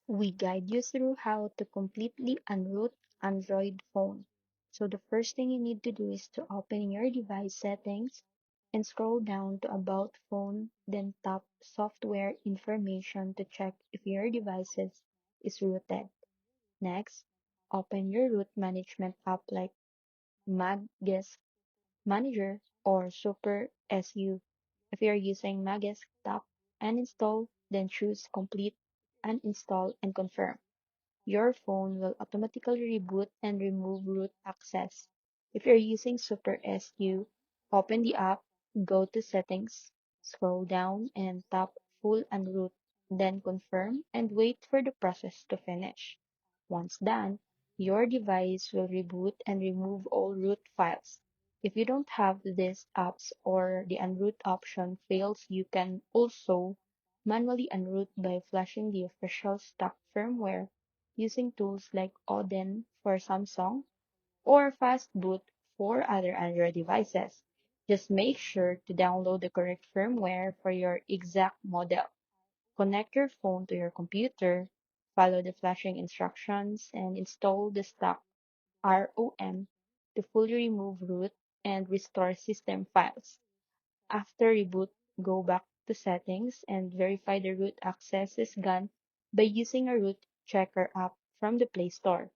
We guide you through how to completely unroot Android phone. So the first thing you need to do is to open your device settings and scroll down to About Phone, then tap Software Information to check if your device is rooted. Next, open your root management app like Magisk Manager or SuperSU. If you're using Magisk, tap Uninstall, then choose Complete, Uninstall, and Confirm. Your phone will automatically reboot and remove root access. If you're using SuperSU, open the app, go to Settings, scroll down, and tap Full Unroot, then Confirm and wait for the process to finish. Once done, your device will reboot and remove all root files. If you don't have these apps or the unroot option fails, you can also manually unroot by flashing the official stock firmware using tools like Odin for Samsung or Fastboot for other Android devices. Just make sure to download the correct firmware for your exact model. Connect your phone to your computer, follow the flashing instructions, and install the stock ROM to fully remove root and restore system files. After reboot, go back to settings and verify the root access is gone by using a root checker app from the Play Store.